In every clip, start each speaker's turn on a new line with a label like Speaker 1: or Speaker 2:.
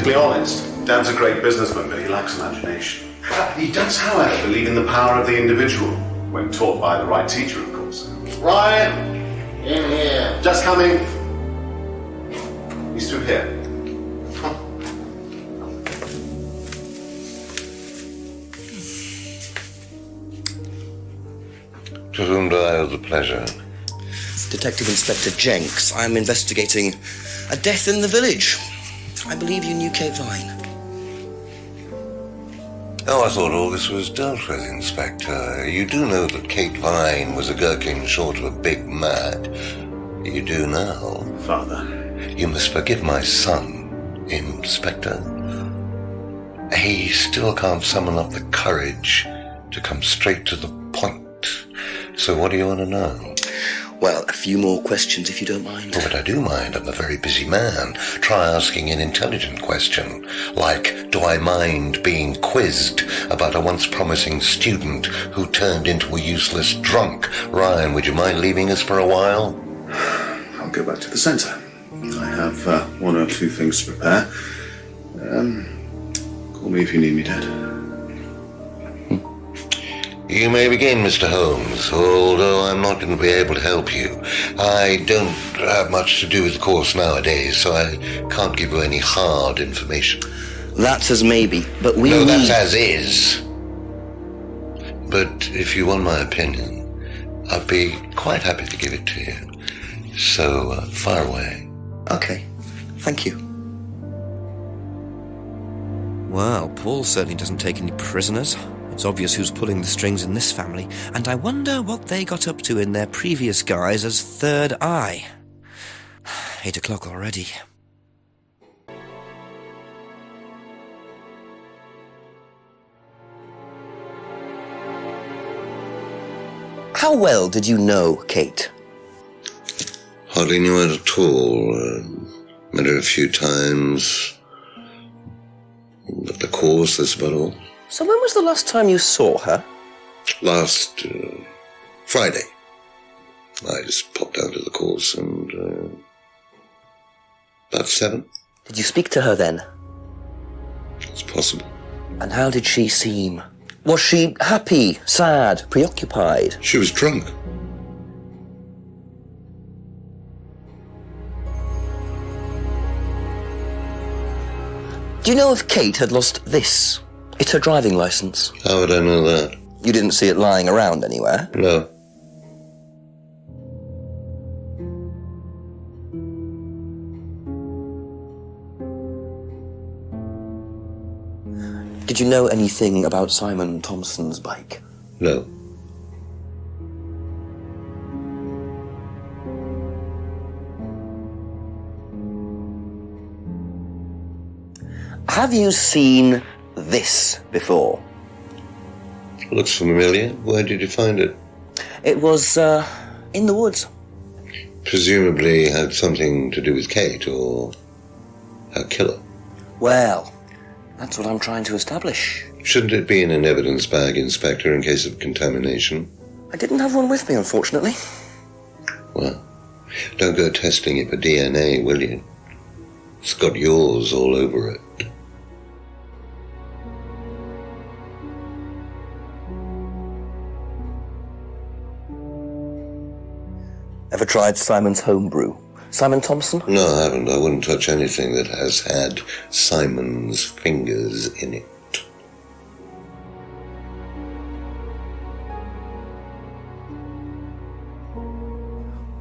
Speaker 1: perfectly honest. Dad's a great businessman, but he lacks imagination. He does, however, believe in the power of the individual, when taught by the right teacher, of course. Ryan! In here. Just coming. He's through here.
Speaker 2: To whom do I owe the pleasure?
Speaker 3: Detective Inspector Jenks. I'm investigating a death in the village. I believe you knew Kate Vine.
Speaker 2: Oh, I thought all this was dealt with, Inspector. You do know that Kate Vine was a gherkin short of a big mad. You do now.
Speaker 1: Father.
Speaker 2: You must forgive my son, Inspector. He still can't summon up the courage to come straight to the point. So what do you want to know?
Speaker 3: Well, a few more questions, if you don't mind.
Speaker 2: Oh, but I do mind. I'm a very busy man. Try asking an intelligent question, like, do I mind being quizzed about a once promising student who turned into a useless drunk? Ryan, would you mind leaving us for a while?
Speaker 1: I'll go back to the centre. I have one or two things to prepare. Call me if you need me, Dad.
Speaker 2: You may begin, Mr. Holmes, although I'm not going to be able to help you. I don't have much to do with the course nowadays, so I can't give you any hard information.
Speaker 3: That's as maybe, but we
Speaker 2: No,
Speaker 3: need...
Speaker 2: that's as is. But if you want my opinion, I'd be quite happy to give it to you. So, fire away.
Speaker 3: Okay, thank you. Well, Paul certainly doesn't take any prisoners. It's obvious who's pulling the strings in this family, and I wonder what they got up to in their previous guise as Third Eye. 8 o'clock already. How well did you know Kate?
Speaker 2: Hardly knew her at all. Met her a few times. At the course, that's about all.
Speaker 3: So when was the last time you saw her?
Speaker 2: Last Friday. I just popped down to the course and about 7.
Speaker 3: Did you speak to her then?
Speaker 2: It's possible.
Speaker 3: And how did she seem? Was she happy, sad, preoccupied?
Speaker 2: She was drunk.
Speaker 3: Do you know if Kate had lost this? It's her driving licence.
Speaker 2: How would I know that?
Speaker 3: You didn't see it lying around anywhere?
Speaker 2: No.
Speaker 3: Did you know anything about Simon Thompson's bike?
Speaker 2: No.
Speaker 3: Have you seen this before?
Speaker 2: Looks familiar. Where did you find it?
Speaker 3: It was, in the woods.
Speaker 2: Presumably had something to do with Kate or her killer.
Speaker 3: Well, that's what I'm trying to establish.
Speaker 2: Shouldn't it be in an evidence bag, Inspector, in case of contamination?
Speaker 3: I didn't have one with me, unfortunately.
Speaker 2: Well, don't go testing it for DNA, will you? It's got yours all over it.
Speaker 3: Ever tried Simon's homebrew? Simon Thompson?
Speaker 2: No, I haven't. I wouldn't touch anything that has had Simon's fingers in it.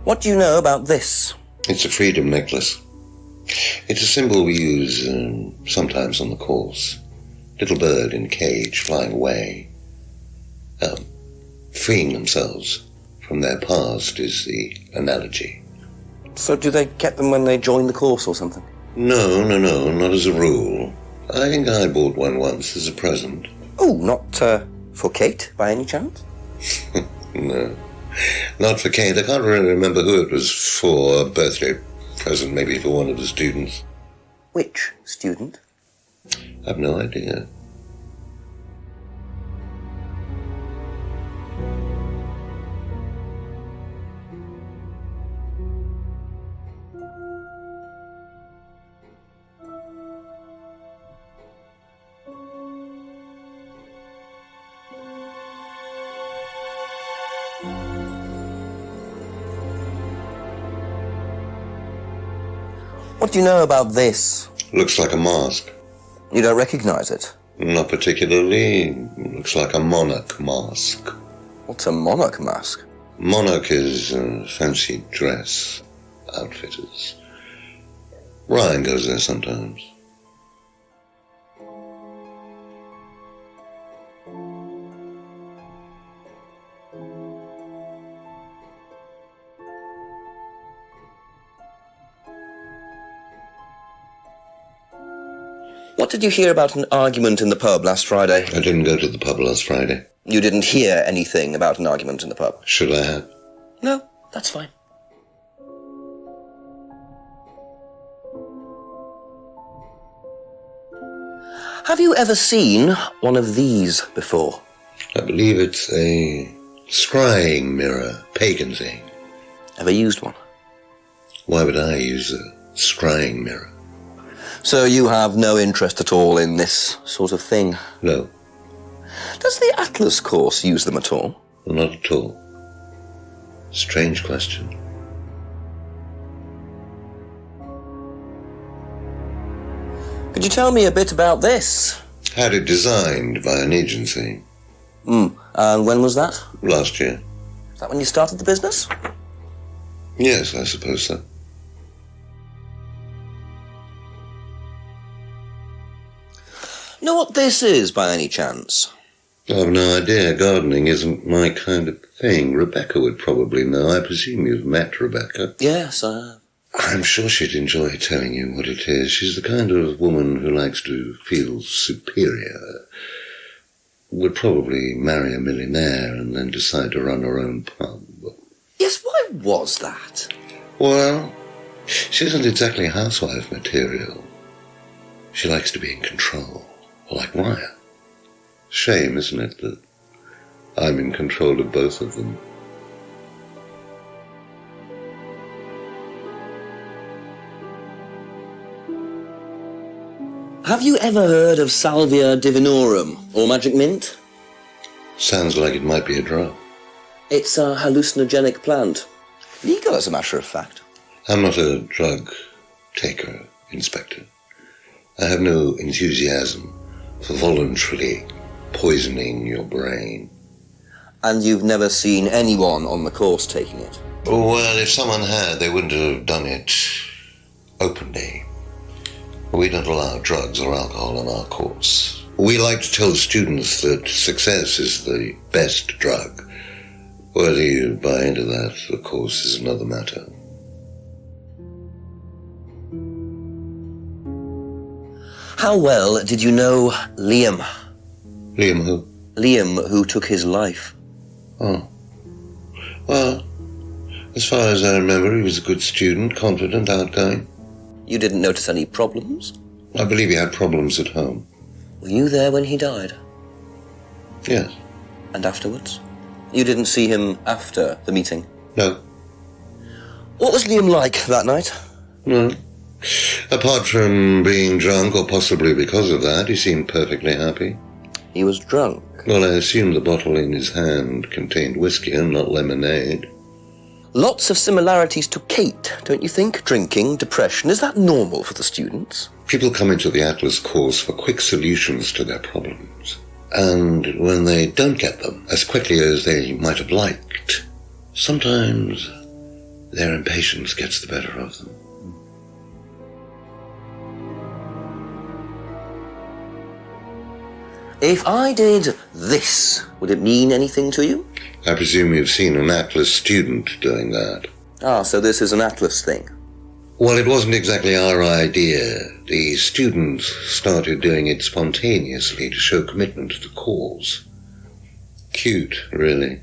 Speaker 3: What do you know about this?
Speaker 2: It's a freedom necklace. It's a symbol we use sometimes on the course. Little bird in cage flying away. Freeing themselves from their past is the analogy.
Speaker 3: So do they get them when they join the course or something?
Speaker 2: No, not as a rule. I think I bought one once as a present.
Speaker 3: Oh, not for Kate, by any chance?
Speaker 2: No, not for Kate. I can't really remember who it was for. A birthday present, maybe for one of the students.
Speaker 3: Which student?
Speaker 2: I've no idea.
Speaker 3: What do you know about this?
Speaker 2: Looks like a mask.
Speaker 3: You don't recognize it?
Speaker 2: Not particularly. Looks like a monarch mask.
Speaker 3: What's a monarch mask?
Speaker 2: Monarch is fancy dress outfitters. Ryan goes there sometimes.
Speaker 3: What did you hear about an argument in the pub last Friday?
Speaker 2: I didn't go to the pub last Friday.
Speaker 3: You didn't hear anything about an argument in the pub?
Speaker 2: Should I have?
Speaker 3: No, that's fine. Have you ever seen one of these before?
Speaker 2: I believe it's a scrying mirror, pagan thing.
Speaker 3: Ever used one?
Speaker 2: Why would I use a scrying mirror?
Speaker 3: So you have no interest at all in this sort of thing?
Speaker 2: No,
Speaker 3: Does the Atlas course use them at all?
Speaker 2: not at all. Strange question.
Speaker 3: Could you tell me a bit about this?
Speaker 2: Had it designed by an agency
Speaker 3: And when was that?
Speaker 2: last year.
Speaker 3: Is that when you started the business?
Speaker 2: Yes, I suppose so.
Speaker 3: Know what this is, by any chance?
Speaker 2: I've no idea. Gardening isn't my kind of thing. Rebecca would probably know. I presume you've met Rebecca.
Speaker 3: Yes, I have.
Speaker 2: I'm sure she'd enjoy telling you what it is. She's the kind of woman who likes to feel superior. Would probably marry a millionaire and then decide to run her own pub.
Speaker 3: Yes, why was that?
Speaker 2: Well, she isn't exactly housewife material. She likes to be in control, like Ryan. Shame, isn't it, that I'm in control of both of them.
Speaker 3: Have you ever heard of Salvia divinorum, or magic mint?
Speaker 2: Sounds like it might be a drug.
Speaker 3: It's a hallucinogenic plant. Legal, as a matter of fact.
Speaker 2: I'm not a drug taker, Inspector. I have no enthusiasm for voluntarily poisoning your brain.
Speaker 3: And you've never seen anyone on the course taking it?
Speaker 2: Well, if someone had, they wouldn't have done it openly. We don't allow drugs or alcohol on our course. We like to tell students that success is the best drug. Whether you buy into that, of course, is another matter.
Speaker 3: How well did you know Liam?
Speaker 2: Liam who?
Speaker 3: Liam, who took his life.
Speaker 2: Oh. Well, as far as I remember, he was a good student, confident, outgoing.
Speaker 3: You didn't notice any problems?
Speaker 2: I believe he had problems at home.
Speaker 3: Were you there when he died?
Speaker 2: Yes.
Speaker 3: And afterwards? You didn't see him after the meeting?
Speaker 2: No.
Speaker 3: What was Liam like that night?
Speaker 2: No. Apart from being drunk, or possibly because of that, he seemed perfectly happy.
Speaker 3: He was drunk.
Speaker 2: Well, I assume the bottle in his hand contained whiskey and not lemonade.
Speaker 3: Lots of similarities to Kate, don't you think? Drinking, depression, is that normal for the students?
Speaker 2: People come into the Atlas course for quick solutions to their problems. And when they don't get them as quickly as they might have liked, sometimes their impatience gets the better of them.
Speaker 3: If I did this, would it mean anything to you?
Speaker 2: I presume you've seen an Atlas student doing that.
Speaker 3: Ah, so this is an Atlas thing.
Speaker 2: Well, it wasn't exactly our idea. The students started doing it spontaneously to show commitment to the cause. Cute, really.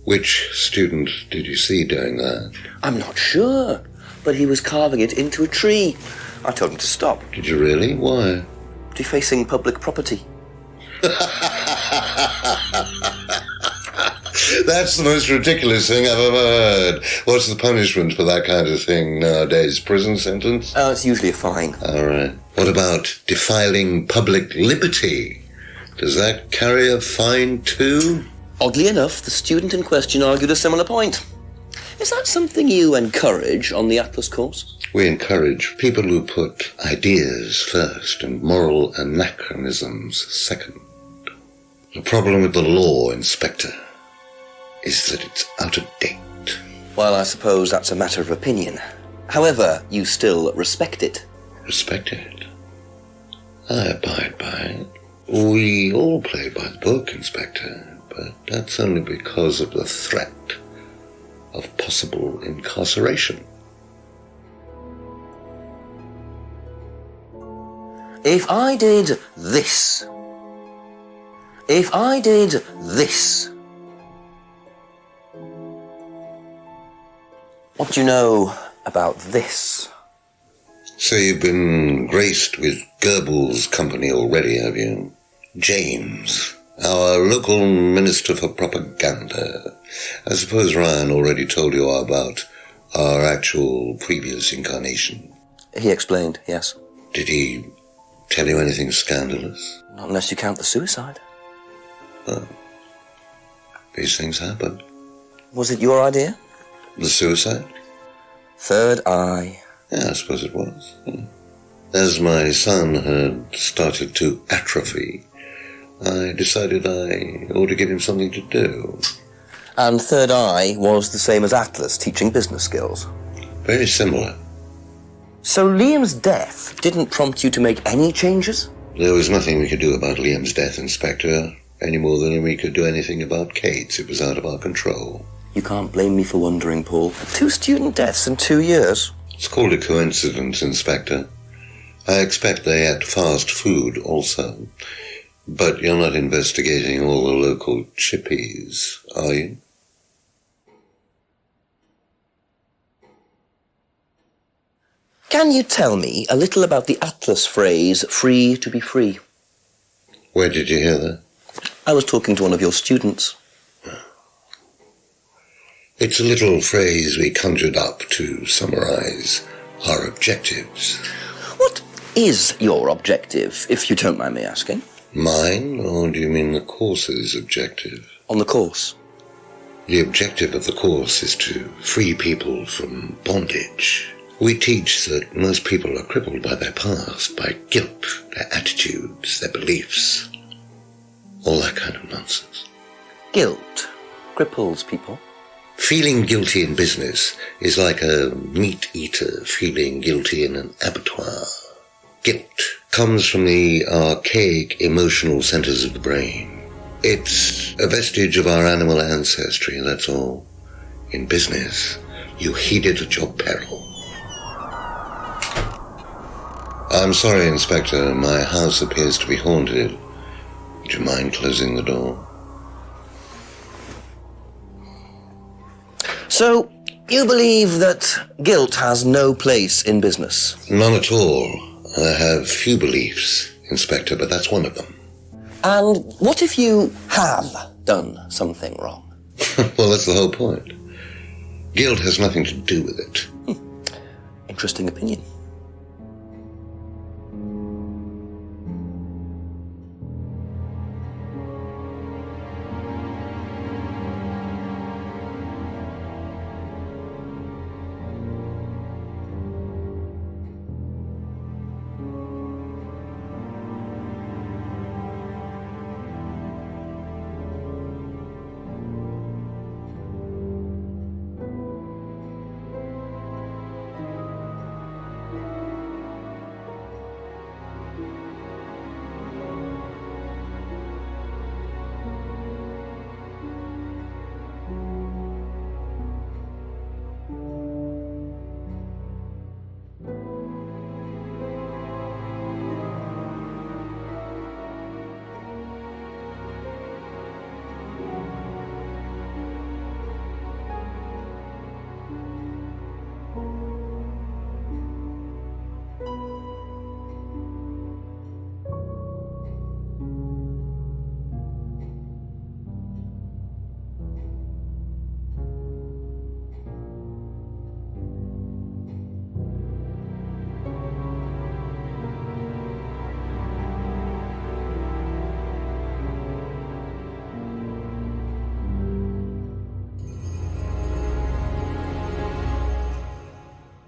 Speaker 2: Which student did you see doing that?
Speaker 3: I'm not sure, but he was carving it into a tree. I told him to stop.
Speaker 2: Did you really? Why?
Speaker 3: Defacing public property.
Speaker 2: That's the most ridiculous thing I've ever heard. What's the punishment for that kind of thing nowadays? Prison sentence?
Speaker 3: Oh, it's usually a fine.
Speaker 2: All right. What about defiling public liberty? Does that carry a fine too?
Speaker 3: Oddly enough, the student in question argued a similar point. Is that something you encourage on the Atlas course?
Speaker 2: We encourage people who put ideas first and moral anachronisms second. The problem with the law, Inspector, is that it's out of date.
Speaker 3: Well, I suppose that's a matter of opinion. However, you still respect it.
Speaker 2: Respect it? I abide by it. We all play by the book, Inspector, but that's only because of the threat of possible incarceration.
Speaker 3: If I did this... If I did this... What do you know about this?
Speaker 2: So you've been graced with Goebbels' company already, have you? James, our local minister for propaganda. I suppose Ryan already told you about our actual previous incarnation.
Speaker 3: He explained, yes.
Speaker 2: Did he tell you anything scandalous?
Speaker 3: Not unless you count the suicide.
Speaker 2: Well, these things happen.
Speaker 3: Was it your idea?
Speaker 2: The suicide?
Speaker 3: Third eye.
Speaker 2: Yeah, I suppose it was. Yeah. As my son had started to atrophy, I decided I ought to give him something to do.
Speaker 3: And Third Eye was the same as Atlas, teaching business skills.
Speaker 2: Very similar.
Speaker 3: So Liam's death didn't prompt you to make any changes?
Speaker 2: There was nothing we could do about Liam's death, Inspector, any more than we could do anything about Kate's. It was out of our control.
Speaker 3: You can't blame me for wondering, Paul. 2 student deaths in 2 years.
Speaker 2: It's called a coincidence, Inspector. I expect they ate fast food also. But you're not investigating all the local chippies, are you?
Speaker 3: Can you tell me a little about the Atlas phrase, free to be free?
Speaker 2: Where did you hear that?
Speaker 3: I was talking to one of your students.
Speaker 2: It's a little phrase we conjured up to summarize our objectives.
Speaker 3: What is your objective, if you don't mind me asking?
Speaker 2: Mine, or do you mean the course's objective?
Speaker 3: On the course.
Speaker 2: The objective of the course is to free people from bondage. We teach that most people are crippled by their past, by guilt, their attitudes, their beliefs. All that kind of nonsense.
Speaker 3: Guilt cripples people.
Speaker 2: Feeling guilty in business is like a meat eater feeling guilty in an abattoir. Guilt comes from the archaic emotional centers of the brain. It's a vestige of our animal ancestry, that's all. In business, you heed it at your peril. I'm sorry, Inspector, my house appears to be haunted. Would you mind closing the door?
Speaker 3: So, you believe that guilt has no place in business?
Speaker 2: None at all. I have few beliefs, Inspector, but that's one of them.
Speaker 3: And what if you have done something wrong?
Speaker 2: Well, that's the whole point. Guilt has nothing to do with it.
Speaker 3: Interesting opinion.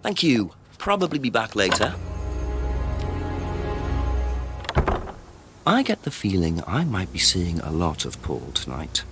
Speaker 3: Thank you. Probably be back later. I get the feeling I might be seeing a lot of Paul tonight.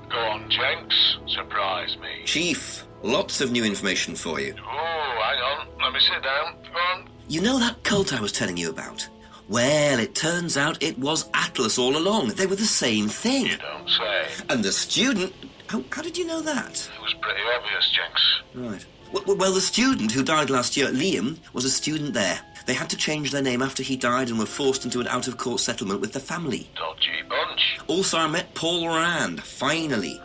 Speaker 4: Go on, Jenks. Surprise me.
Speaker 3: Chief, lots of new information for you.
Speaker 4: Oh, hang on. Let me sit down. Go on.
Speaker 3: You know that cult I was telling you about? Well, it turns out it was Atlas all along. They were the same thing.
Speaker 4: You don't say.
Speaker 3: And the student... How did you know that?
Speaker 4: It was pretty obvious, Jenks.
Speaker 3: Right. Well, the student who died last year, Liam, was a student there. They had to change their name after he died and were forced into an out-of-court settlement with the family.
Speaker 4: Dodgy bunch.
Speaker 3: Also, I met Paul Rand, finally.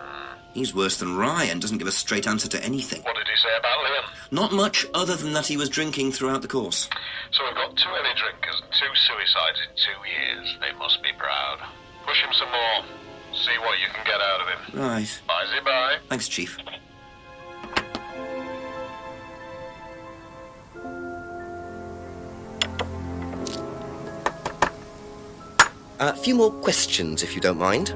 Speaker 3: He's worse than Ryan, doesn't give a straight answer to anything.
Speaker 4: What did he say about Liam?
Speaker 3: Not much, other than that he was drinking throughout the course.
Speaker 4: So we've got 2 heavy drinkers and 2 suicides in 2 years. They must be proud. Push him some more. See what you can get out of him.
Speaker 3: Right.
Speaker 4: Bye-bye.
Speaker 3: Thanks, Chief. A few more questions, if you don't mind.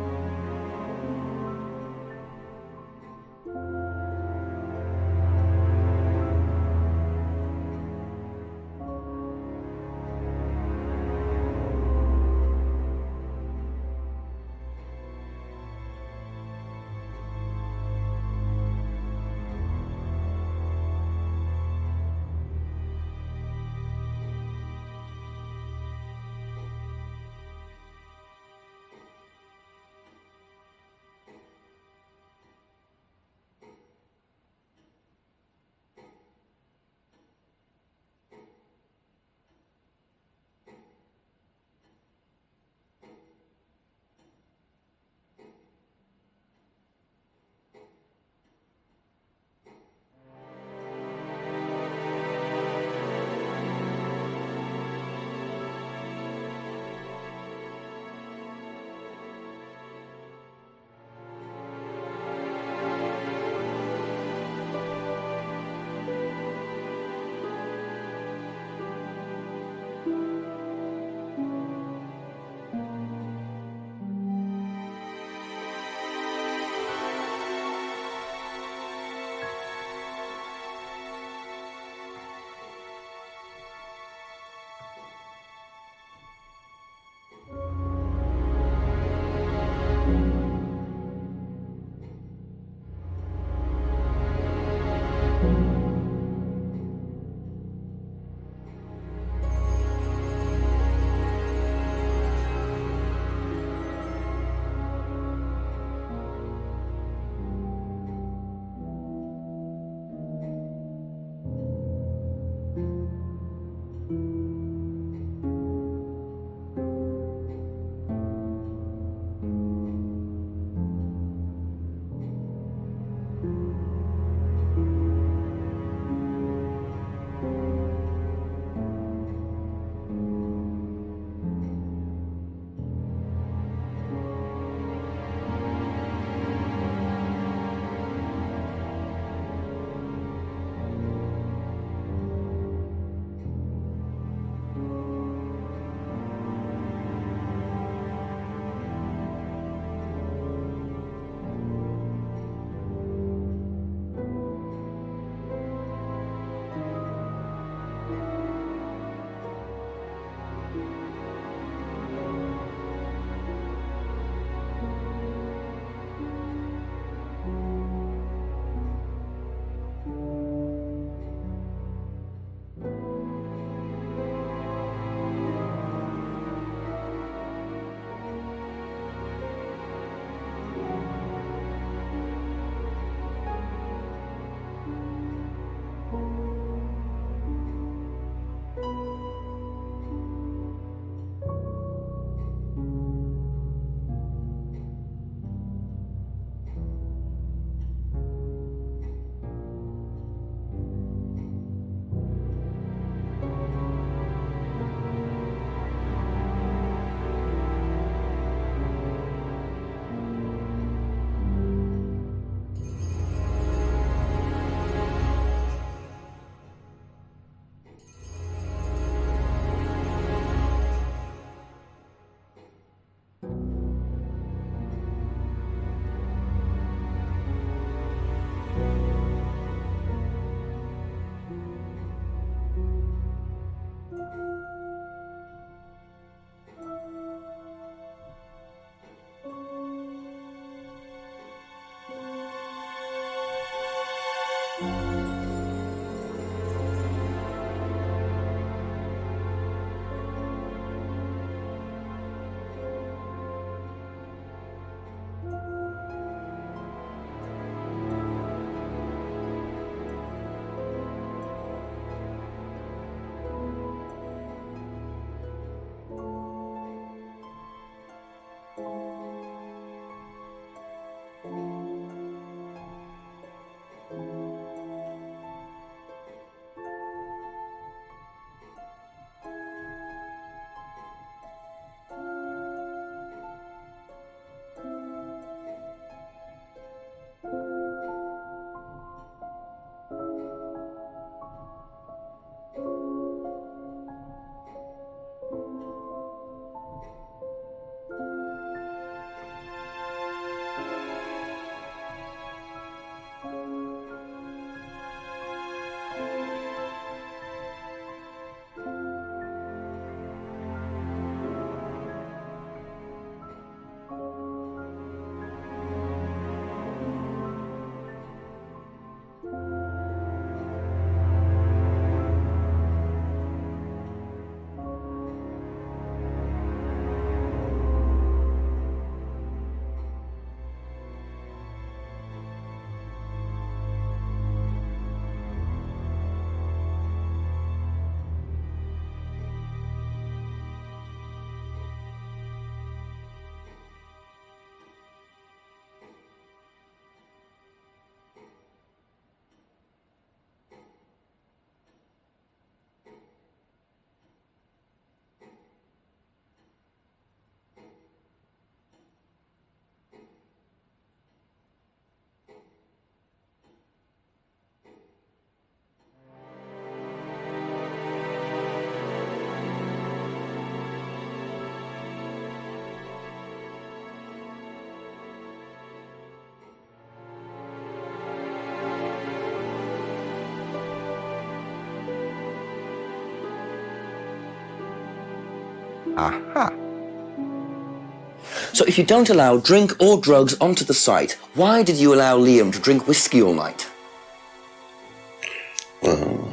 Speaker 3: Aha. So if you don't allow drink or drugs onto the site, why did you allow Liam to drink whiskey all night?
Speaker 2: Well,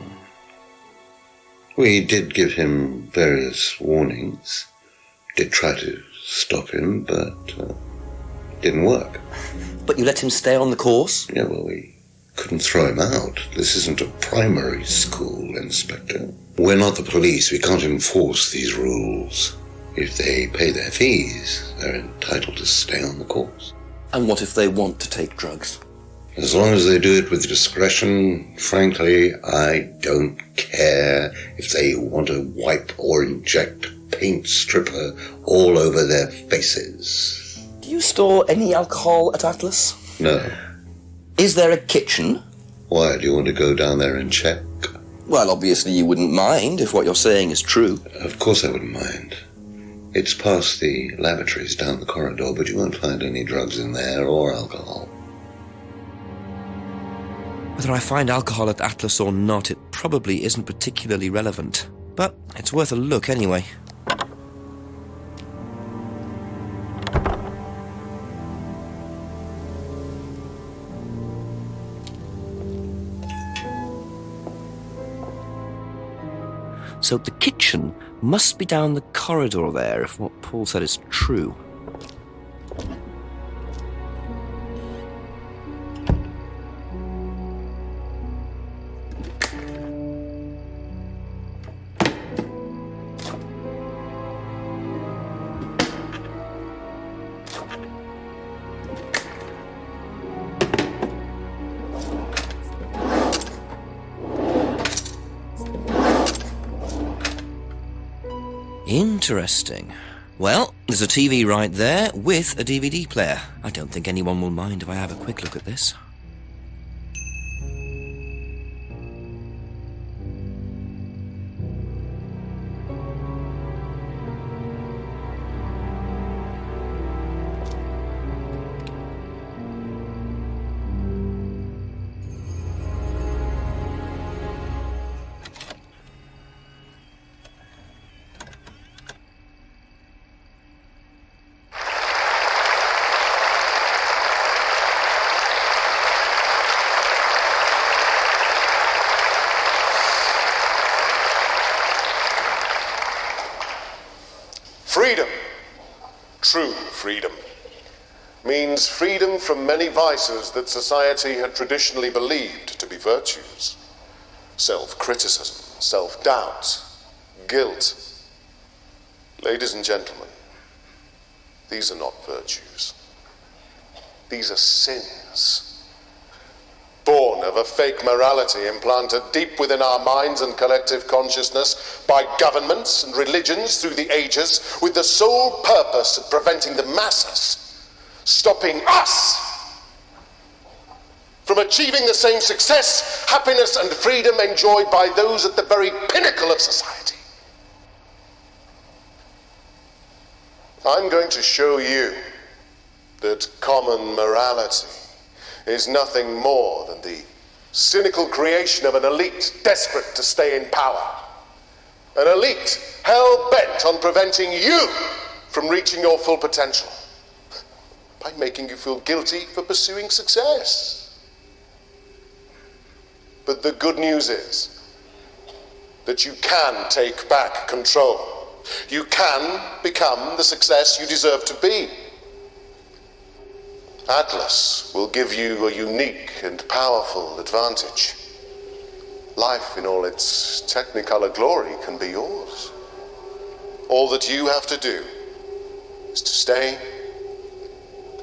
Speaker 2: we did give him various warnings. Did try to stop him, but didn't work.
Speaker 3: But you let him stay on the course?
Speaker 2: Yeah, well, we couldn't throw him out. This isn't a primary school, Inspector. We're not the police. We can't enforce these rules. If they pay their fees, they're entitled to stay on the course.
Speaker 3: And what if they want to take drugs?
Speaker 2: As long as they do it with discretion, frankly, I don't care if they want to wipe or inject paint stripper all over their faces.
Speaker 3: Do you store any alcohol at Atlas?
Speaker 2: No.
Speaker 3: Is there a kitchen?
Speaker 2: Why, do you want to go down there and check?
Speaker 3: Well, obviously you wouldn't mind if what you're saying is true.
Speaker 2: Of course I wouldn't mind. It's past the lavatories down the corridor, but you won't find any drugs in there or alcohol.
Speaker 3: Whether I find alcohol at Atlas or not, it probably isn't particularly relevant. But it's worth a look anyway. So the kitchen must be down the corridor there, if what Paul said is true. Interesting. Well, there's a TV right there with a DVD player. I don't think anyone will mind if I have a quick look at this.
Speaker 1: Freedom, true freedom, means freedom from many vices that society had traditionally believed to be virtues. Self-criticism, self-doubt, guilt. Ladies and gentlemen, these are not virtues. These are sins. Born of a fake morality implanted deep within our minds and collective consciousness by governments and religions through the ages, with the sole purpose of preventing the masses, stopping us from achieving the same success, happiness, and freedom enjoyed by those at the very pinnacle of society. I'm going to show you that common morality is nothing more than the cynical creation of an elite desperate to stay in power. An elite hell-bent on preventing you from reaching your full potential by making you feel guilty for pursuing success. But the good news is that you can take back control. You can become the success you deserve to be. Atlas will give you a unique and powerful advantage. Life in all its technicolor glory can be yours. All that you have to do is to stay,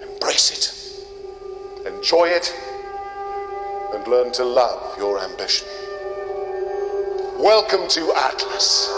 Speaker 1: embrace it, enjoy it, and learn to love your ambition. Welcome to Atlas.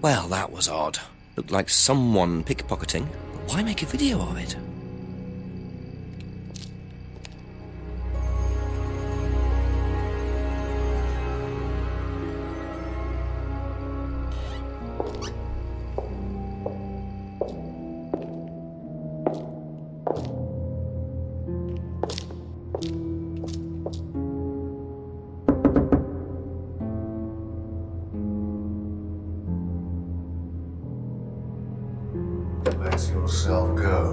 Speaker 3: Well, that was odd. Looked like someone pickpocketing, but why make a video of it?
Speaker 1: Let yourself go.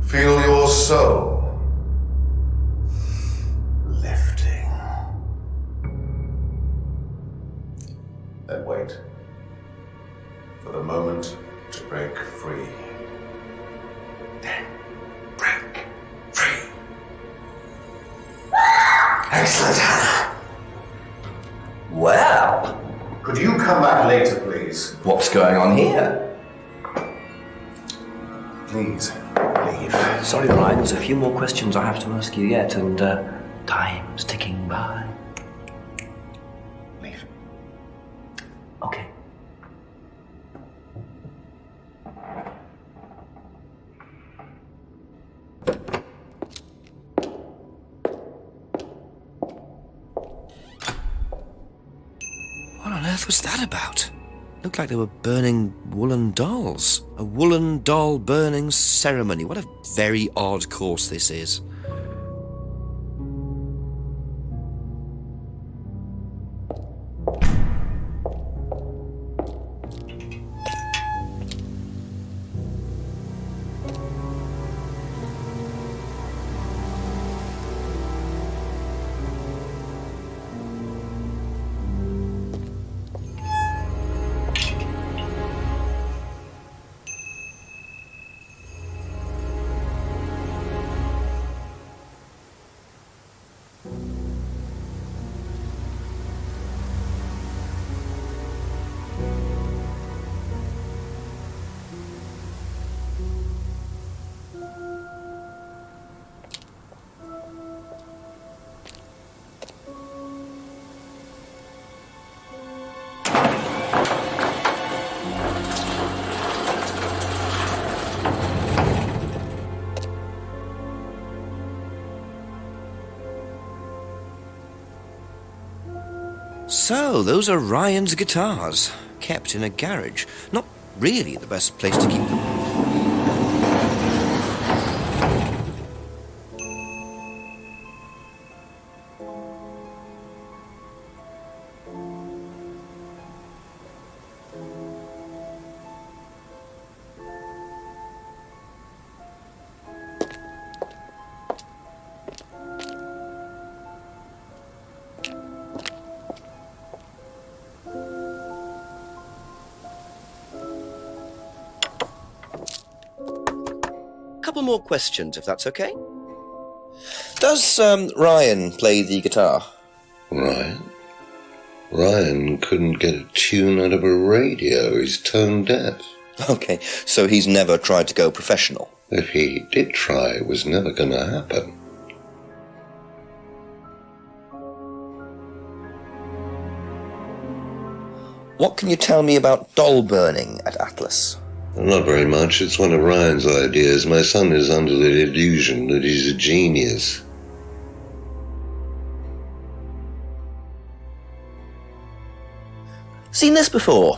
Speaker 1: Feel your soul lifting. Then wait for the moment to break free. Then break free. Excellent, Hannah.
Speaker 5: Well,
Speaker 1: Could you come back later, please?
Speaker 5: what's going on here?
Speaker 1: Please, leave.
Speaker 5: Sorry, Ryan, there's a few more questions I have to ask you yet, and time's ticking by.
Speaker 1: Leave.
Speaker 5: Okay.
Speaker 3: What on earth was that about? Looked like they were burning woolen dolls. A woolen doll burning ceremony. What a very odd course this is. So, those are Ryan's guitars, kept in a garage. Not really the best place to keep them. Couple more questions, if that's okay. Does Ryan play the guitar?
Speaker 2: Ryan? Ryan couldn't get a tune out of a radio. He's tone deaf.
Speaker 3: Okay, so he's never tried to go professional.
Speaker 2: If he did try, it was never going to happen.
Speaker 3: What can you tell me about doll burning at Atlas?
Speaker 2: Not very much. It's one of Ryan's ideas. My son is under the illusion that he's a genius.
Speaker 3: Seen this before?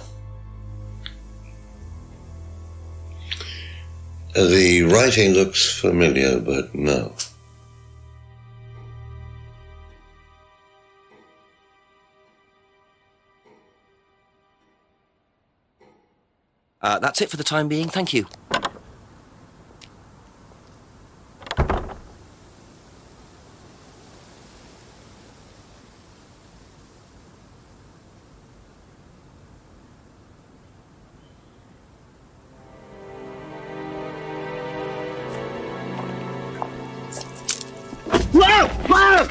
Speaker 2: The writing looks familiar, but no.
Speaker 3: That's it for the time being, thank you.
Speaker 6: Whoa! Whoa!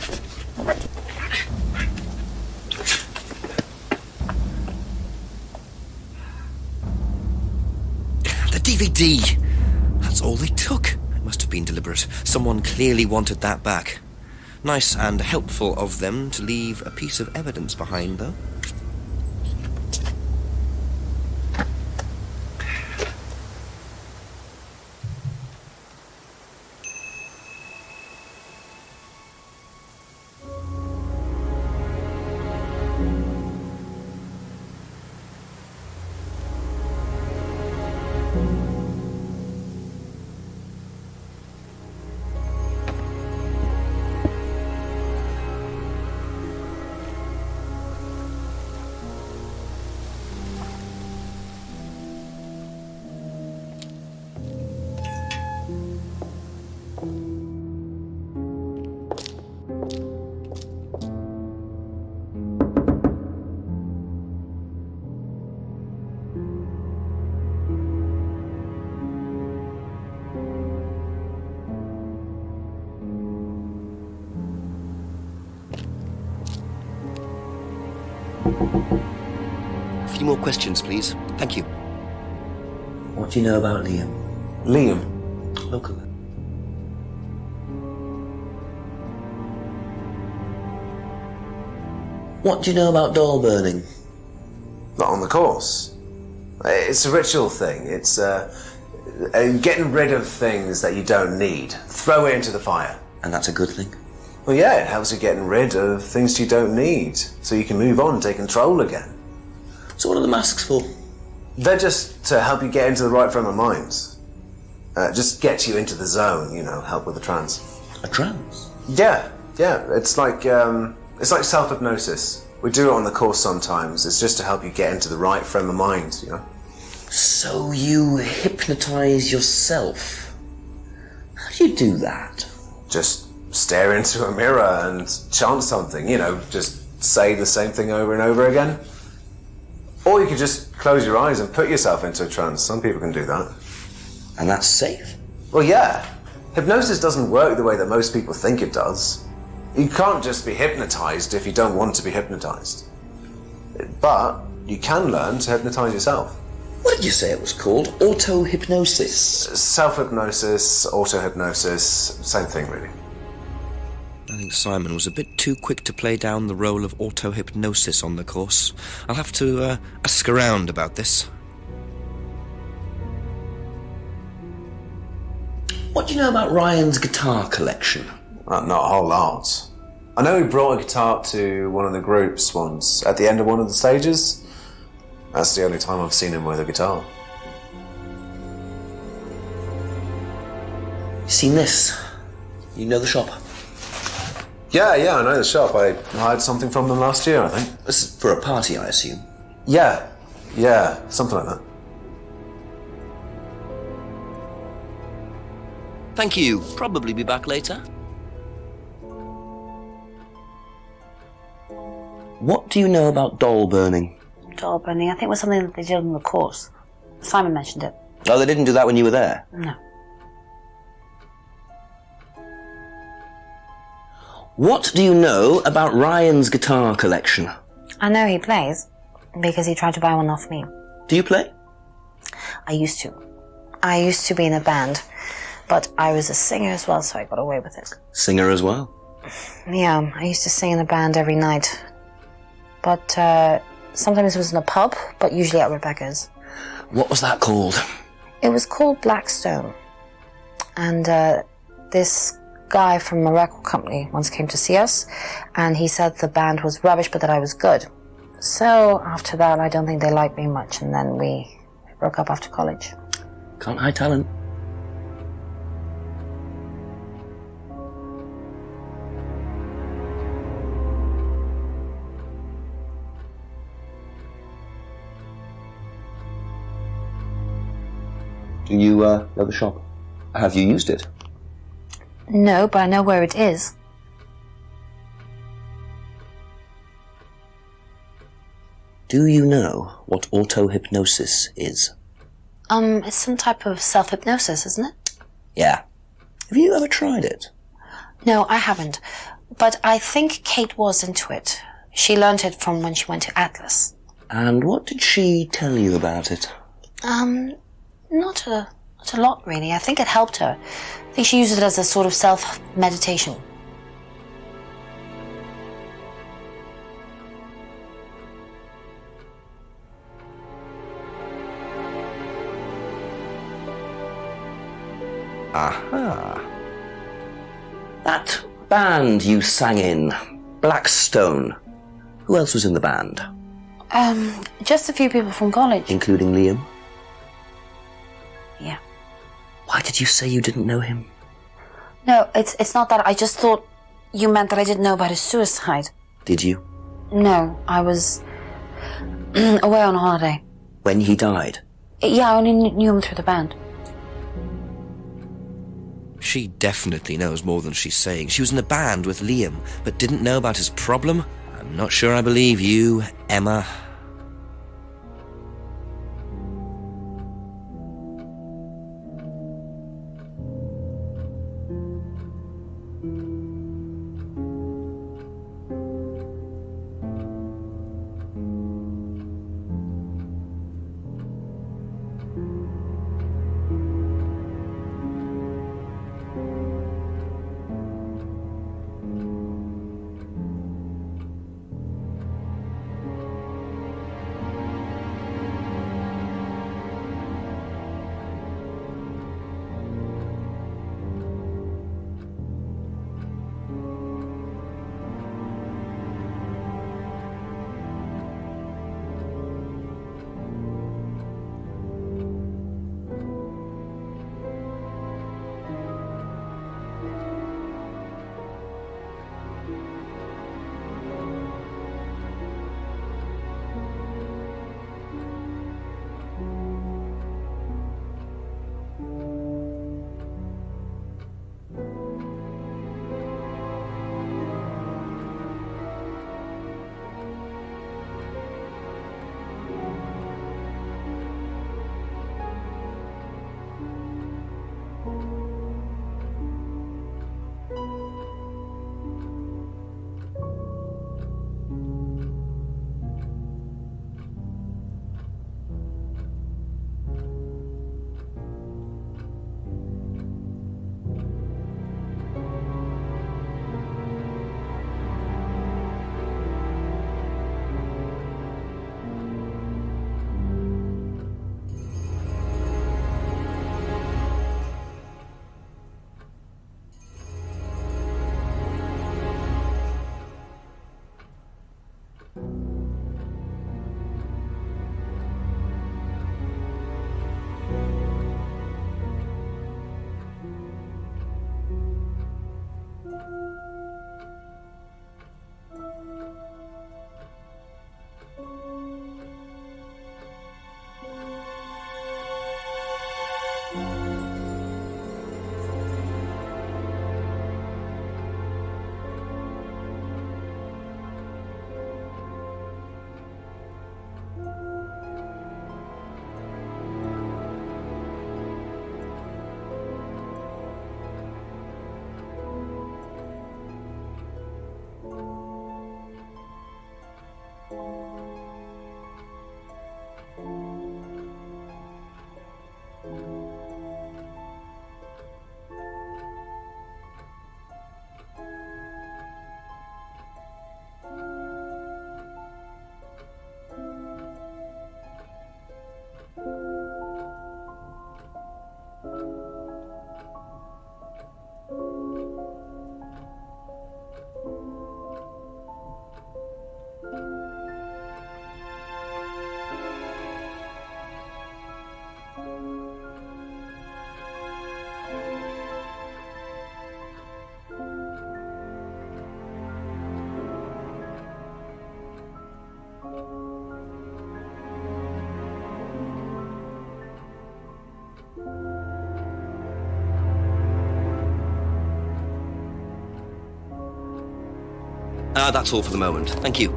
Speaker 3: The DVD! That's all they took. It must have been deliberate. Someone clearly wanted that back. Nice and helpful of them to leave a piece of evidence behind, though. A few more questions, please. Thank you.
Speaker 5: What do you know about Liam?
Speaker 6: Liam?
Speaker 5: Local. What do you know about doll burning?
Speaker 6: Not on the course. It's a ritual thing. It's getting rid of things that you don't need. Throw it into the fire.
Speaker 5: And that's a good thing?
Speaker 6: Well, yeah, it helps you getting rid of things you don't need, so you can move on and take control again.
Speaker 5: So what are the masks for?
Speaker 6: They're just to help you get into the right frame of mind. Just get you into the zone, you know, help with the trance.
Speaker 5: A trance?
Speaker 6: Yeah. It's like self-hypnosis. We do it on the course sometimes. It's just to help you get into the right frame of mind, you know.
Speaker 5: So you hypnotise yourself? How do you do that?
Speaker 6: Just stare into a mirror and chant something, you know, just say the same thing over and over again. Or you could just close your eyes and put yourself into a trance. Some people can do that.
Speaker 5: And that's safe?
Speaker 6: Well, yeah. Hypnosis doesn't work the way that most people think it does. You can't just be hypnotized if you don't want to be hypnotized. But you can learn to hypnotize yourself.
Speaker 5: What did you say it was called? Auto-hypnosis?
Speaker 6: Self-hypnosis, auto-hypnosis, same thing really.
Speaker 3: I think Simon was a bit too quick to play down the role of auto-hypnosis on the course. I'll have to ask around about this.
Speaker 5: What do you know about Ryan's guitar collection?
Speaker 6: Not a whole lot. I know he brought a guitar to one of the groups once, at the end of one of the stages. That's the only time I've seen him with a guitar.
Speaker 5: You seen this? You know the shop?
Speaker 6: Yeah, I know the shop. I hired something from them last year, I think.
Speaker 5: This is for a party, I assume.
Speaker 6: Yeah, something like that.
Speaker 5: Thank you. Probably be back later. What do you know about doll burning?
Speaker 7: Doll burning, I think, was something that they did on the course. Simon mentioned it.
Speaker 5: Oh, they didn't do that when you were there?
Speaker 7: No.
Speaker 5: What do you know about Ryan's guitar collection?
Speaker 7: I know he plays, because he tried to buy one off me.
Speaker 5: Do you play?
Speaker 7: I used to. I used to be in a band, but I was a singer as well, so I got away with it.
Speaker 5: Singer as well?
Speaker 7: Yeah, I used to sing in a band every night. But sometimes it was in a pub, but usually at Rebecca's.
Speaker 5: What was that called?
Speaker 7: It was called Blackstone. And this guy from a record company once came to see us, and he said the band was rubbish, but that I was good. So after that, I don't think they liked me much, and then we broke up after college.
Speaker 5: Can't hide talent. Do you know the shop? Have you used it?
Speaker 7: No, but I know where it is.
Speaker 5: Do you know what auto-hypnosis is?
Speaker 7: It's some type of self-hypnosis, isn't it?
Speaker 5: Yeah. Have you ever tried it?
Speaker 7: No, I haven't. But I think Kate was into it. She learned it from when she went to Atlas.
Speaker 5: And what did she tell you about it?
Speaker 7: Not a lot, really. I think it helped her. I think she used it as a sort of self-meditation.
Speaker 5: Aha. That band you sang in, Blackstone. Who else was in the band?
Speaker 7: Just a few people from college.
Speaker 5: Including Liam?
Speaker 7: Yeah.
Speaker 5: Why did you say you didn't know him?
Speaker 7: No, it's not that. I just thought you meant that I didn't know about his suicide.
Speaker 5: Did you?
Speaker 7: No, I was away on holiday.
Speaker 5: When he died?
Speaker 7: Yeah, I only knew him through the band.
Speaker 3: She definitely knows more than she's saying. She was in a band with Liam, but didn't know about his problem? I'm not sure I believe you, Emma.
Speaker 5: That's all for the moment. Thank you.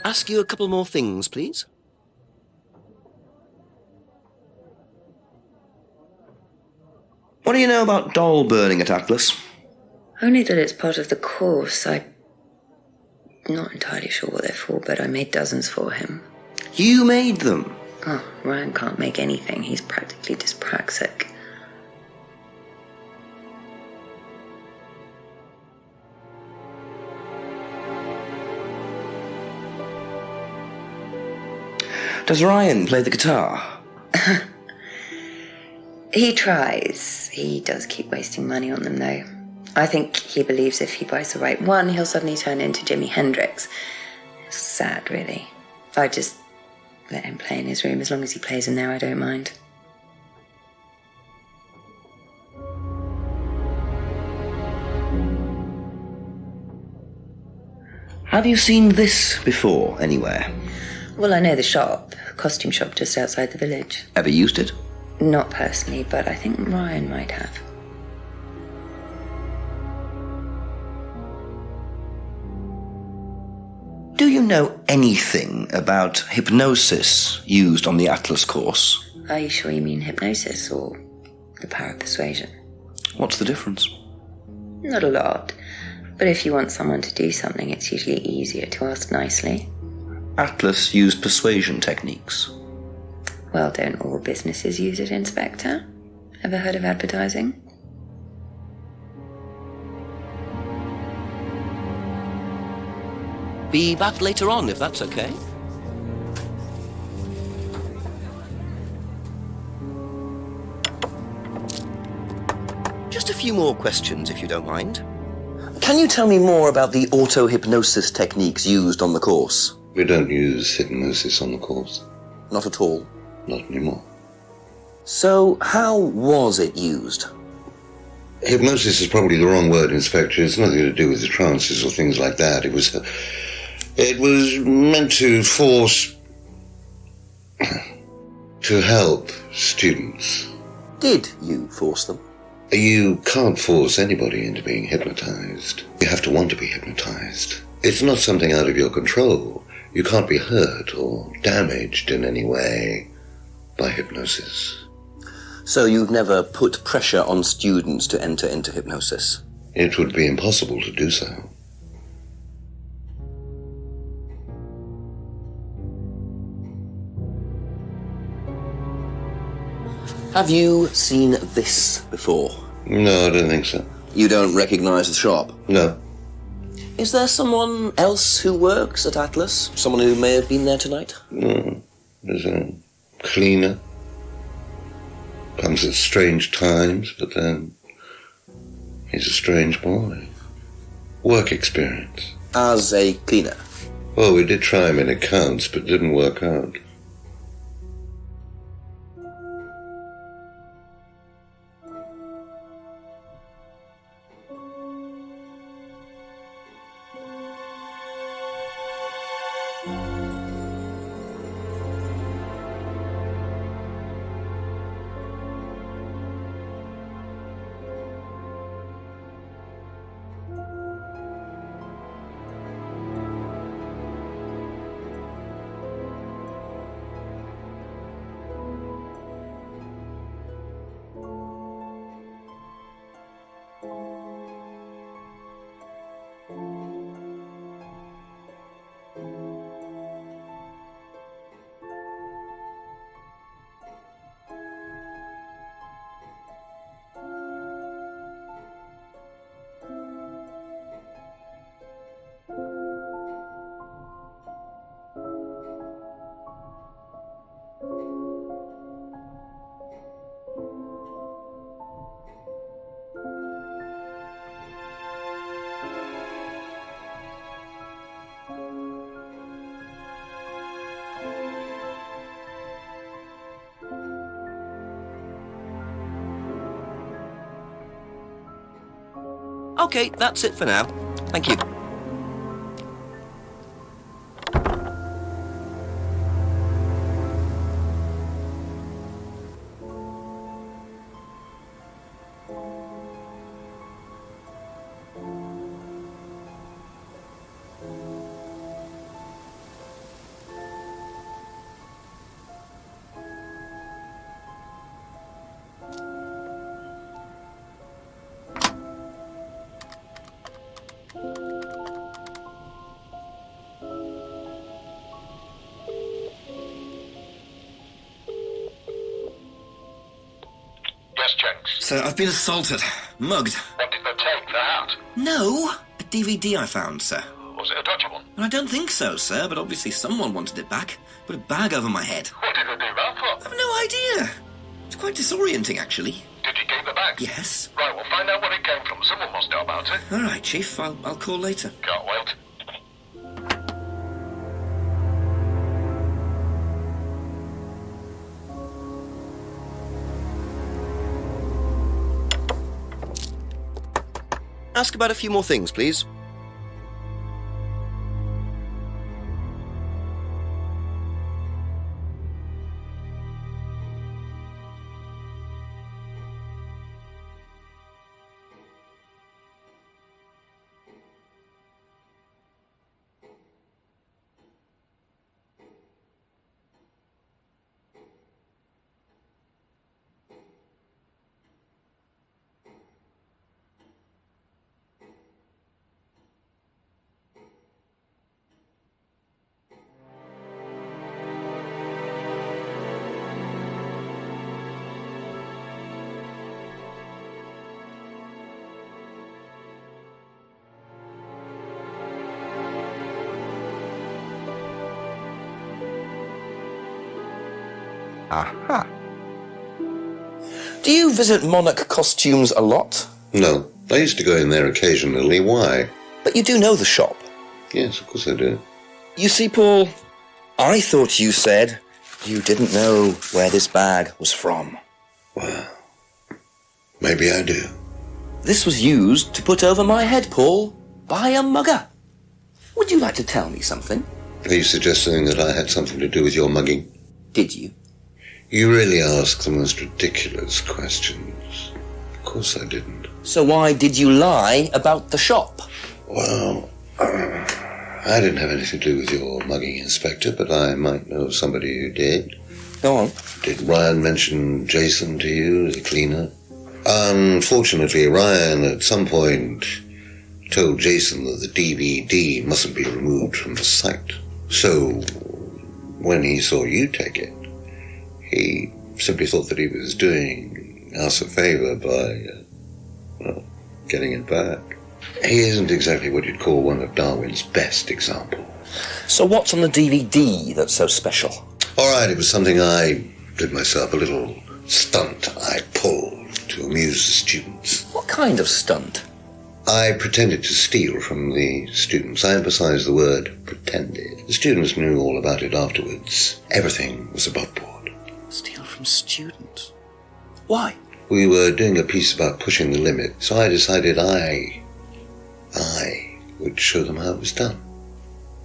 Speaker 5: Ask you a couple more things, please. What do you know about doll burning at Atlas?
Speaker 7: Only that it's part of the course. I
Speaker 8: Not entirely sure what they're for, but I made dozens for him.
Speaker 3: You made them?
Speaker 8: Oh, Ryan can't make anything. He's practically dyspraxic.
Speaker 3: Does Ryan play the guitar?
Speaker 8: He tries. He does keep wasting money on them, though. I think he believes if he buys the right one, he'll suddenly turn into Jimi Hendrix. It's sad, really. I just let him play in his room. As long as he plays in there, I don't mind.
Speaker 3: Have you seen this before, anywhere?
Speaker 8: Well, I know the shop. Costume shop just outside the village.
Speaker 3: Ever used it?
Speaker 8: Not personally, but I think Ryan might have.
Speaker 3: Do you know anything about hypnosis used on the Atlas course?
Speaker 8: Are you sure you mean hypnosis or the power of persuasion?
Speaker 3: What's the difference?
Speaker 8: Not a lot. But if you want someone to do something, it's usually easier to ask nicely.
Speaker 3: Atlas used persuasion techniques.
Speaker 8: Well, don't all businesses use it, Inspector? Ever heard of advertising?
Speaker 3: Be back later on, if that's okay. Just a few more questions, if you don't mind. Can you tell me more about the auto-hypnosis techniques used on the course?
Speaker 2: We don't use hypnosis on the course.
Speaker 3: Not at all.
Speaker 2: Not anymore.
Speaker 3: So, how was it used?
Speaker 2: Hypnosis is probably the wrong word, Inspector. It's nothing to do with the trances or things like that. It was meant to force... to help students.
Speaker 3: Did you force them?
Speaker 2: You can't force anybody into being hypnotized. You have to want to be hypnotized. It's not something out of your control. You can't be hurt or damaged in any way by hypnosis.
Speaker 3: So you've never put pressure on students to enter into hypnosis?
Speaker 2: It would be impossible to do so.
Speaker 3: Have you seen this before?
Speaker 2: No, I don't think so.
Speaker 3: You don't recognize the shop?
Speaker 2: No.
Speaker 3: Is there someone else who works at Atlas? Someone who may have been there tonight?
Speaker 2: No. There's a cleaner. Comes at strange times, but then he's a strange boy. Work experience.
Speaker 3: As a cleaner?
Speaker 2: Well, we did try him in accounts, but didn't work out.
Speaker 3: Okay, that's it for now. Thank you. sir. I've been assaulted. Mugged.
Speaker 4: What did they take? The hat?
Speaker 3: No, a DVD I found, sir.
Speaker 4: Was it a dodgy one?
Speaker 3: I don't think so, sir, but obviously someone wanted it back. Put a bag over my head.
Speaker 4: What did they do that for?
Speaker 3: I've no idea. It's quite disorienting, actually.
Speaker 4: Did you keep the bag?
Speaker 3: Yes.
Speaker 4: Right, we'll find out where it came from. Someone must know about it.
Speaker 3: All right, Chief. I'll call later.
Speaker 4: Can't wait.
Speaker 3: Ask about a few more things, please.
Speaker 5: Aha. Do you visit Monarch Costumes a lot?
Speaker 2: No, I used to go in there occasionally. Why?
Speaker 5: But you do know the shop.
Speaker 2: Yes, of course I do.
Speaker 5: You see, Paul, I thought you said you didn't know where this bag was from.
Speaker 2: Well, maybe I do.
Speaker 5: This was used to put over my head, Paul, by a mugger. Would you like to tell me something?
Speaker 2: Are you suggesting that I had something to do with your mugging?
Speaker 5: Did you?
Speaker 2: You really ask the most ridiculous questions. Of course I didn't.
Speaker 5: So why did you lie about the shop?
Speaker 2: Well, I didn't have anything to do with your mugging, Inspector, but I might know of somebody who did.
Speaker 5: Go on.
Speaker 2: Did Ryan mention Jason to you as a cleaner? Unfortunately, Ryan at some point told Jason that the DVD mustn't be removed from the site. So, when he saw you take it, he simply thought that he was doing us a favour by, getting it back. He isn't exactly what you'd call one of Darwin's best examples.
Speaker 5: So what's on the DVD that's so special?
Speaker 2: All right, it was something I did myself, a little stunt I pulled to amuse the students.
Speaker 5: What kind of stunt?
Speaker 2: I pretended to steal from the students. I emphasize the word pretended. The students knew all about it afterwards. Everything was above board.
Speaker 5: Steal from students? Why?
Speaker 2: We were doing a piece about pushing the limit, so I decided I would show them how it was done.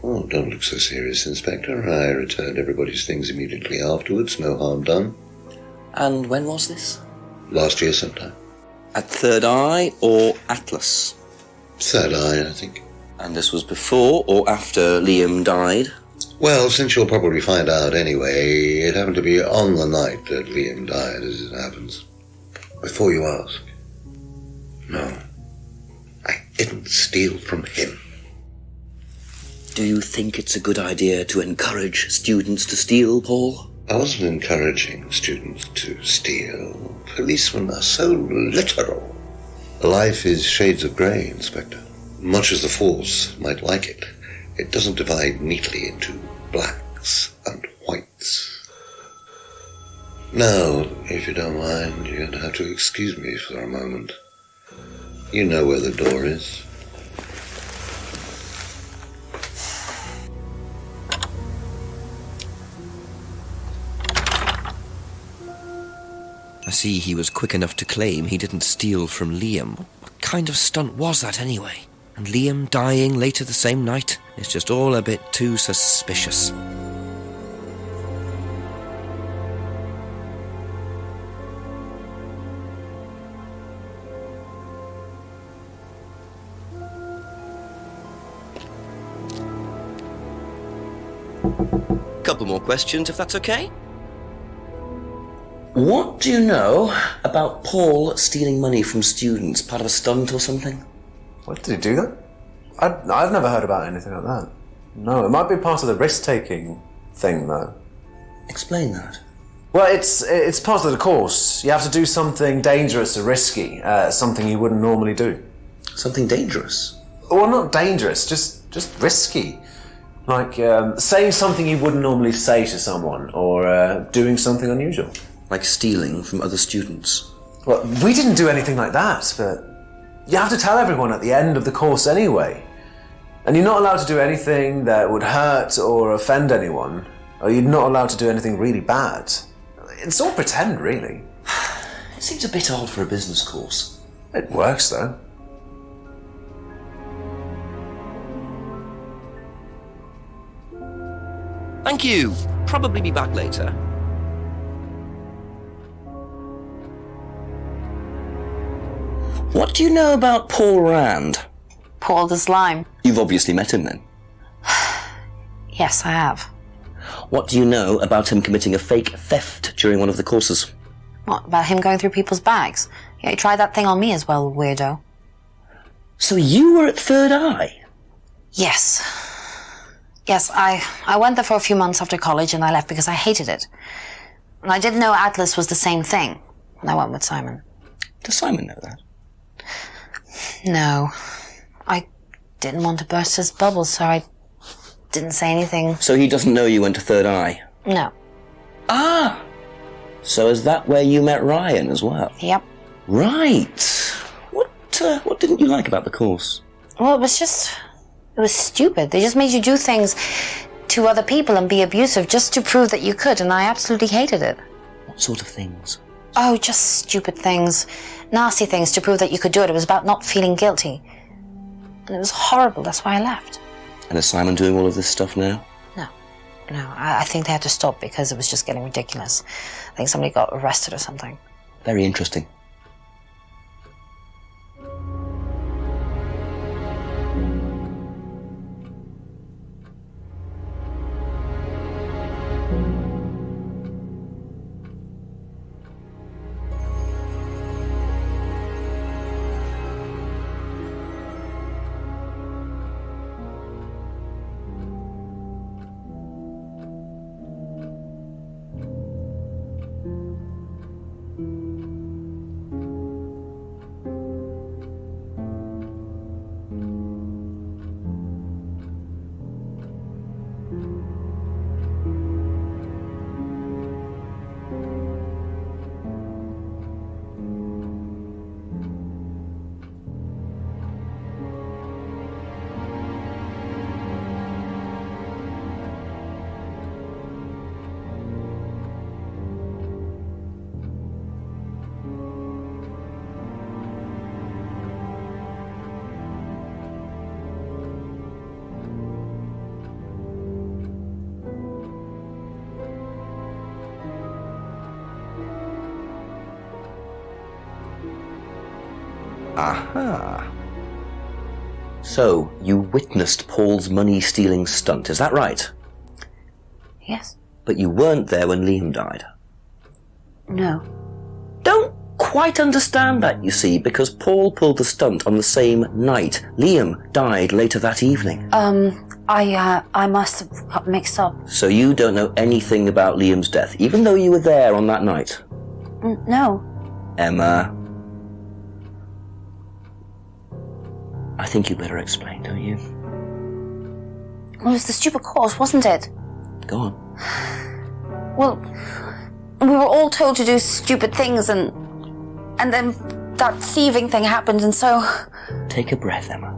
Speaker 2: Oh, don't look so serious, Inspector. I returned everybody's things immediately afterwards. No harm done.
Speaker 5: And when was this?
Speaker 2: Last year sometime.
Speaker 5: At Third Eye or Atlas?
Speaker 2: Third Eye, I think.
Speaker 5: And this was before or after Liam died?
Speaker 2: Well, since you'll probably find out anyway, it happened to be on the night that Liam died, as it happens. Before you ask, no, I didn't steal from him.
Speaker 5: Do you think it's a good idea to encourage students to steal, Paul?
Speaker 2: I wasn't encouraging students to steal. Policemen are so literal. Life is shades of grey, Inspector. Much as the Force might like it, it doesn't divide neatly into blacks and whites. Now, if you don't mind, you're going to have to excuse me for a moment. You know where the door is.
Speaker 3: I see he was quick enough to claim he didn't steal from Liam. What kind of stunt was that anyway? And Liam dying later the same night? It's just all a bit too suspicious. Couple more questions, if that's okay?
Speaker 5: What do you know about Paul stealing money from students? Part of a stunt or something?
Speaker 6: What, did he do that? I've never heard about anything like that. No, it might be part of the risk-taking thing, though.
Speaker 5: Explain that.
Speaker 6: Well, it's part of the course. You have to do something dangerous or risky, something you wouldn't normally do.
Speaker 5: Something dangerous?
Speaker 6: Well, not dangerous, just risky. Like saying something you wouldn't normally say to someone, or doing something unusual.
Speaker 5: Like stealing from other students?
Speaker 6: Well, we didn't do anything like that, but you have to tell everyone at the end of the course anyway. And you're not allowed to do anything that would hurt or offend anyone, or you're not allowed to do anything really bad. It's all pretend, really.
Speaker 5: It seems a bit odd for a business course.
Speaker 6: It works, though.
Speaker 3: Thank you. Probably be back later.
Speaker 5: What do you know about Paul Rand?
Speaker 7: Paul the Slime.
Speaker 5: You've obviously met him then.
Speaker 7: Yes, I have.
Speaker 5: What do you know about him committing a fake theft during one of the courses?
Speaker 7: What, about him going through people's bags? Yeah, he tried that thing on me as well, weirdo.
Speaker 5: So you were at Third Eye?
Speaker 7: Yes. Yes, I went there for a few months after college and I left because I hated it. And I didn't know Atlas was the same thing. And I went with Simon.
Speaker 5: Does Simon know that?
Speaker 7: No. I didn't want to burst his bubble, so I didn't say anything.
Speaker 5: So he doesn't know you went to Third Eye?
Speaker 7: No.
Speaker 5: Ah! So is that where you met Ryan as well?
Speaker 7: Yep.
Speaker 5: Right. What didn't you like about the course?
Speaker 7: Well, it was stupid. They just made you do things to other people and be abusive just to prove that you could, and I absolutely hated it.
Speaker 5: What sort of things?
Speaker 7: Oh, just stupid things. Nasty things to prove that you could do it. It was about not feeling guilty. And it was horrible. That's why I left.
Speaker 5: And is Simon doing all of this stuff now?
Speaker 7: No, I think they had to stop because it was just getting ridiculous. I think somebody got arrested or something.
Speaker 5: Very interesting. Aha. So, you witnessed Paul's money-stealing stunt, is that right?
Speaker 7: Yes.
Speaker 5: But you weren't there when Liam died.
Speaker 7: No.
Speaker 5: Don't quite understand that, you see, because Paul pulled the stunt on the same night. Liam died later that evening.
Speaker 7: I must have got mixed up.
Speaker 5: So you don't know anything about Liam's death, even though you were there on that night?
Speaker 7: No.
Speaker 5: Emma. I think you better explain, don't you?
Speaker 7: Well, it was the stupid course, wasn't it?
Speaker 5: Go on.
Speaker 7: Well, we were all told to do stupid things and then that thieving thing happened and so...
Speaker 5: Take a breath, Emma.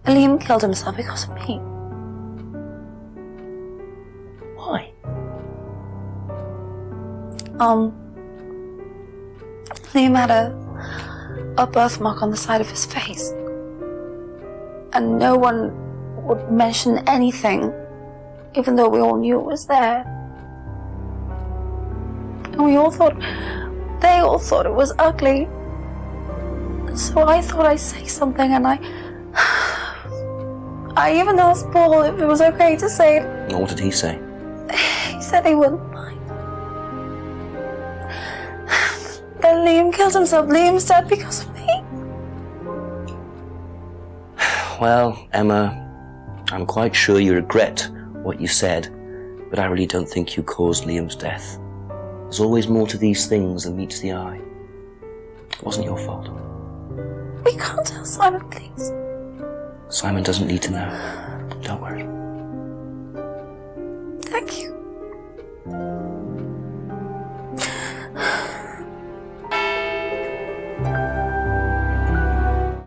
Speaker 7: Liam killed himself because of me.
Speaker 5: Why?
Speaker 7: Liam had a birthmark on the side of his face. And no one would mention anything, even though we all knew it was there. And they all thought it was ugly. So I thought I'd say something, and I even asked Paul if it was okay to say it.
Speaker 5: What did he say?
Speaker 7: He said he wouldn't mind. Then Liam killed himself. Liam's dead because of me.
Speaker 5: Well, Emma, I'm quite sure you regret what you said. but I really don't think you caused Liam's death. There's always more to these things than meets the eye. It wasn't your fault.
Speaker 7: We can't tell Simon, please.
Speaker 5: Simon doesn't need to know. Don't worry.